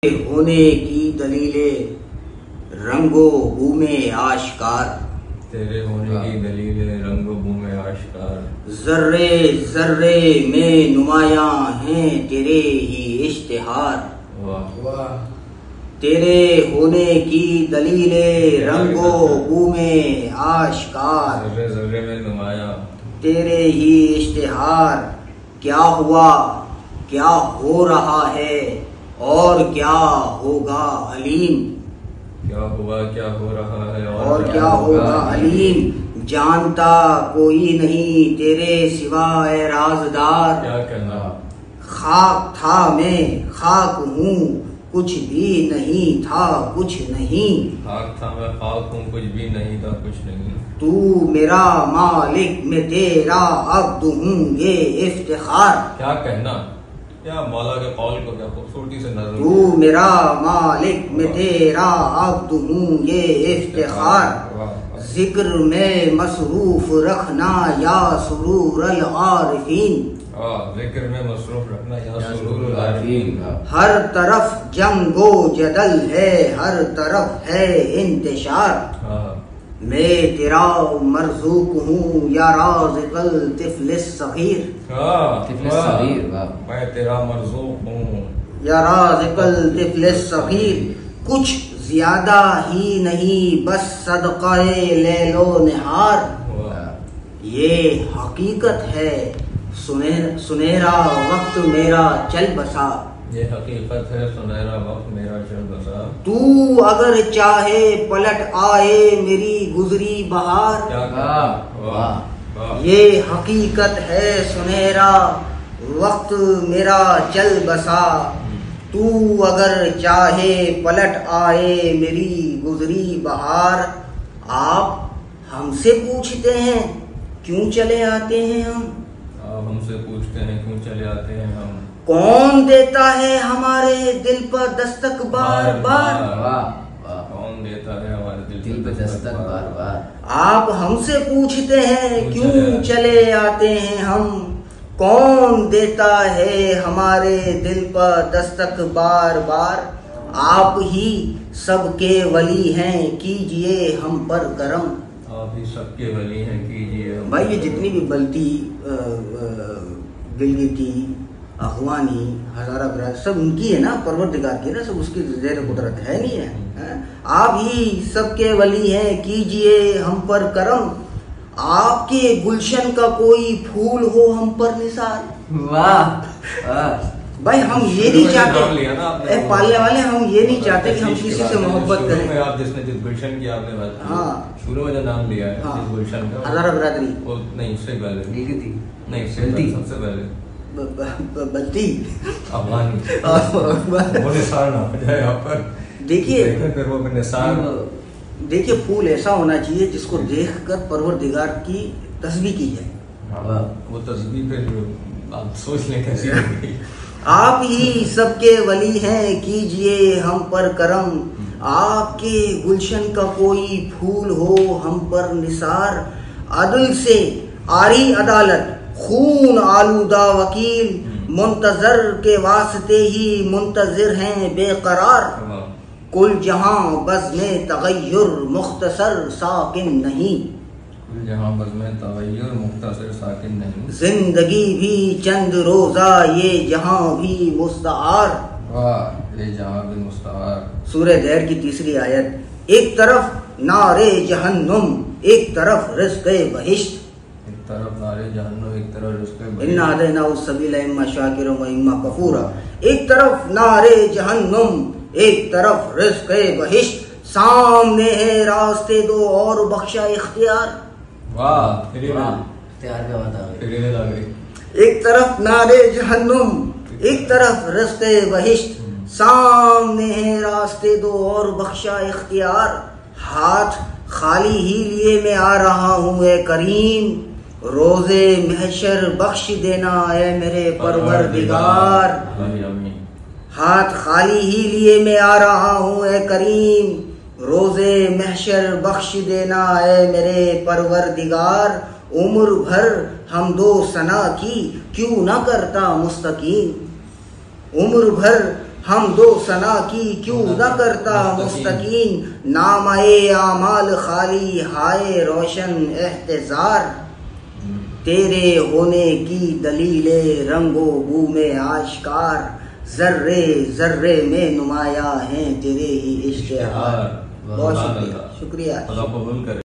होने की दलीलें रंगो बू में आश्कार, तेरे होने की दलीलें रंगो बू में आश्कार। जर्रे जर्रे में नुमायां हैं तेरे ही इश्तिहार। वाह वाह। तेरे होने की दलीलें रंगो बू में आश्कार, जर्रे जर्रे में नुमायां तेरे ही इश्तिहार। क्या हुआ क्या हो रहा है और क्या होगा अलीम, क्या हुआ क्या हो रहा है और क्या होगा अलीम। जानता कोई नहीं तेरे सिवाय राज़दार। क्या कहना। खाक था मैं खाक हूँ कुछ भी नहीं था कुछ नहीं। खाक था मैं खाक हूँ कुछ भी नहीं था कुछ नहीं। तू मेरा मालिक मैं तेरा अब्द हूँ ये इफ्तिखार। क्या कहना। क्या मौला के कौल को क्या खूबसूरती से नजर। तू मेरा मालिक मैं तेरा अब्द हूँ ये इफ्तिखार। जिक्र में मसरूफ रखना या सुरूर अल आरिफीन। जिक्र में मसरूफ रखना या सुरूर अल आरिफीन। हर तरफ जंगो जदल है हर तरफ है इंतशार। मैं तेरा मरज़ूक हूँ या राज़िक़ल तिफ़्लिस सग़ीर। मैं तेरा मरज़ूक हूँ या राज़िक़ल तिफ़्लिस सग़ीर। कुछ ज्यादा ही नहीं बस सदक़ाए लैलो निहार। ये हकीकत है सुनहरा वक्त मेरा चल बसा। ये हकीकत है सुनहरा वक्त मेरा चल बसा। तू अगर चाहे पलट आए मेरी गुजरी बहार। क्या वाह। ये हकीकत है सुनहरा वक्त मेरा चल बसा। तू अगर चाहे पलट आए मेरी गुजरी बहार। आप हमसे पूछते हैं क्यों चले आते हैं हम। आप हमसे पूछते हैं क्यों चले आते हैं हम। कौन देता है हमारे दिल पर दस्तक बार बार। कौन देता है हमारे दिल पर दस्तक बार बार। आप हमसे पूछते हैं क्यों चले आते हैं हम। कौन देता है हमारे दिल पर दस्तक बार बार। आप ही सबके वली हैं कीजिए हम पर करम। आप ही सबके वली हैं कीजिए। भाई ये जितनी भी बल्ती गिलगिती अखवानी हजारा बिराज सब उनकी है ना, परवरदिगार की ना, सब उसकी ज़ेर कुदरत है नहीं है। आप ही सबके वली हैं कीजिए हम पर करम। आपके गुलशन का कोई फूल हो हम पर निसार। वाह भाई हम ये नहीं चाहते पालने वाले, हम ये नहीं चाहते कि हम किसी से मोहब्बत करें। आप जिसने जिस गुलशन की आपने बात की, हाँ शुरू में जो नाम लिया है जिस गुलशन का, हजारा बिरादरी वो नहीं उससे पहले नहीं सबसे पहले बल्ती अफगानी वो निसार ना हो जाए यहाँ पर। देखिए फिर वो निसार। देखिए फूल ऐसा होना चाहिए जिसको देखकर परवरदिगार की तस्बीह की जाए। वो तस्बीह फिर आप सोच लें कैसी होगी। आप ही सबके वली हैं कीजिए हम पर करम। आपके गुलशन का कोई फूल हो हम पर निसार। अदल से आरी अदालत खून आलूदा वकील। मुंतजर के वास्ते ही मुंतजिर हैं बेकरार। कुल जहां बज़ में तगय्युर मुख्तसर साकिन नहीं। कुल जहां बज़ में तगय्युर मुख्तसर साकिन नहीं। जिंदगी भी चंद रोजा ये जहां भी मुस्तआर। ये जहां भी मुस्तआर। सूरह दहर की तीसरी आयत। एक तरफ नारे जहन्नुम एक तरफ रिज़्क़े बहिश्त। एक तरफ नारे जहन्नुम एक तरफ रिज़्क़े बहिश्त। इन्ना हदैनाहु सबीला इम्मा शाकिरा व इम्मा कफूरा। एक तरफ नारे जहन्नुम एक तरफ रिज़्क़े बहिश्त। सामने है रास्ते दो और बख्शा इख्तियार। वाह इख्तियार का बात आ गई। एक तरफ नारे जहन्नुम एक तरफ रिज़्क़े बहिश्त। सामने है रास्ते दो और बख्शा इख्तियार। हाथ खाली ही लिए मैं आ रहा हूँ ए करीम। रोज़े महशर बख्श देना ए मेरे परवरदिगार। हाथ खाली ही लिए मैं आ रहा हूँ ए करीम। रोज़े महशर बख्श देना ए मेरे परवरदिगार। उम्र भर हम दो सना की क्यों न करता मुस्तकीम। उम्र भर हम दो सना की क्यों न करता मुस्तकीन, नामाए आमाल खाली हाय रोशन एहतेजार, तेरे होने की दलीले रंगो बू में आश्कार, जर्रे जर्रे में नुमाया हैं तेरे ही इश्तिहार। बहुत शुक्रिया। अल्लाह कबूल करे।